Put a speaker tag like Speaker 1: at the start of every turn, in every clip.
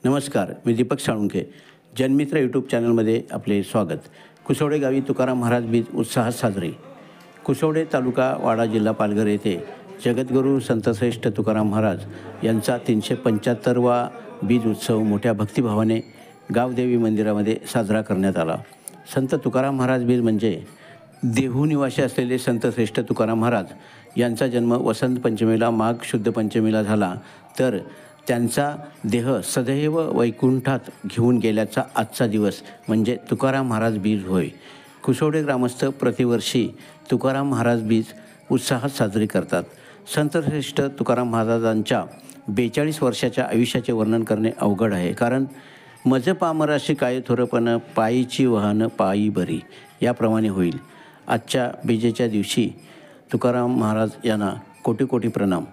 Speaker 1: नमस्कार, मी दीपक साळुंखे. जनमित्र यूट्यूब चॅनलमध्ये आपले स्वागत. कुसवडे गावी तुकाराम महाराज बीज उत्साहात साजरे. कुसवडे तालुका वाडा जिल्हा पालघर येथे जगद्गुरू संतश्रेष्ठ तुकाराम महाराज यांचा 375वा बीज उत्सव मोठ्या भक्तिभावाने गावदेवी मंदिरामध्ये साजरा करण्यात आला. संत तुकाराम महाराज बीज म्हणजे देहू निवासी असलेले संतश्रेष्ठ तुकाराम महाराज यांचा जन्म वसंत पंचमीला माघ शुद्ध पंचमीला झाला, तर त्यांचा देह सदैव वैकुंठात घेऊन गेल्याचा आजचा दिवस म्हणजे तुकाराम महाराज बीज होय. कुसवडे ग्रामस्थ प्रतिवर्षी तुकाराम महाराज बीज उत्साहात साजरी करतात. संतश्रेष्ठ तुकाराम महाराजांच्या 42 वर्षाच्या आयुष्याचे वर्णन करणे अवघड आहे, कारण मज पामराशी काय थोरपण पायीची वाहन पायी बरी याप्रमाणे होईल. आजच्या बीजेच्या दिवशी तुकाराम महाराज यांना कोटी कोटी प्रणाम.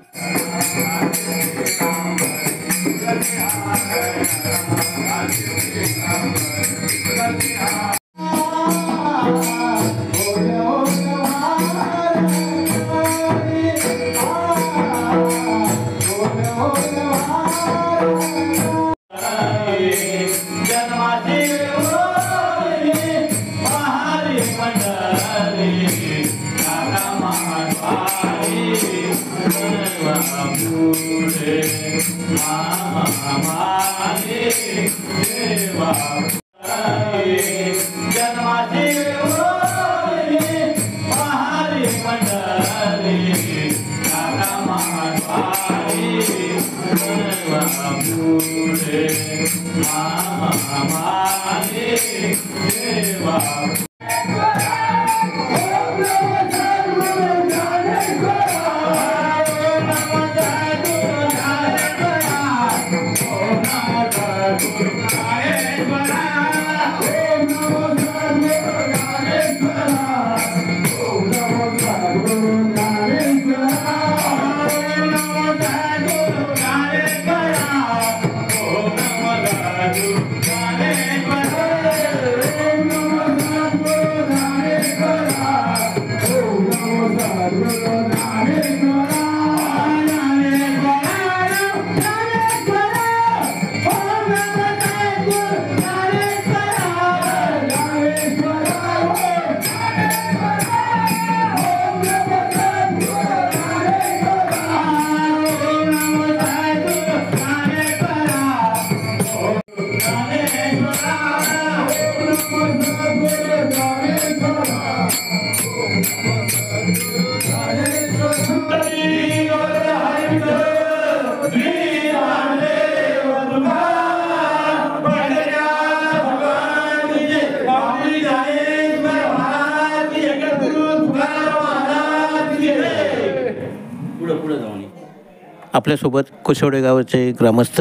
Speaker 1: आपल्यासोबत कुसवडे गावाचे ग्रामस्थ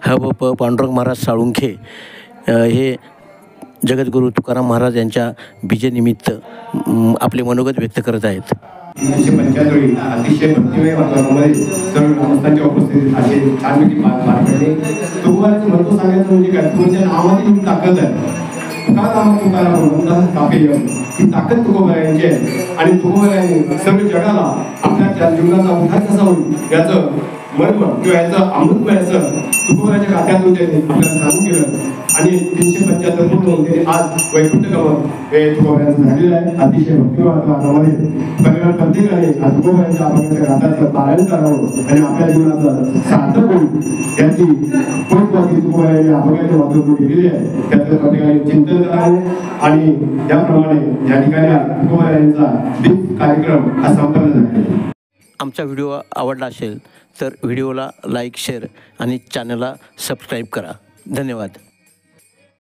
Speaker 1: हबप पांडुरंग महाराज साळुंखे हे जगद्गुरू तुकाराम महाराज यांच्या बीजेनिमित्त आपले मनोगत व्यक्त करत आहेत.
Speaker 2: 1975 अतिशय भक्तिमय वातावरणामध्ये सर्व ग्रामस्थांच्या उपस्थितीत असे छानपैकी पार पडले. तुकोबाराचं महत्त्व सांगायचं म्हणजे काय, तुमच्या नावामध्ये ही ताकद आहे. तुकाराम ही ताकद तुकोबारायांची आहे आणि तुकोबारायांनी सर्व जगाला आपल्या जीवनाचा उद्धार कसा होईल याचं मर्म किंवा याचं अमृतमयाचं तुकोबाराच्या गाथ्यातून त्यांनी आपल्याला सांगून केलं आणि 375 म्हणून त्यांनी आज वैकुंठ गमन हे तुकोबारायांचं झालेलं आहे. अतिशय भक्तिमय वातावरणामध्ये परिवार प्रत्येकाने तुकोबारायांच्या अभंगाच्या गाथाचं पारायण करावं आणि आपल्या जीवनाचं सार्थक होईल याची पोचपावती तुकोबारायांनी अभंगाच्या माध्यमातून केलेली आहे. त्याचं प्रत्येकाने चिंतन करावं आणि त्याप्रमाणे या ठिकाणी तुकोबारायांचा दीप कार्यक्रम हा संपन्न झाला.
Speaker 1: आमचा व्हिडिओ आवडला असेल तर व्हिडिओला लाईक, शेअर आणि चॅनलला सबस्क्राईब करा. धन्यवाद.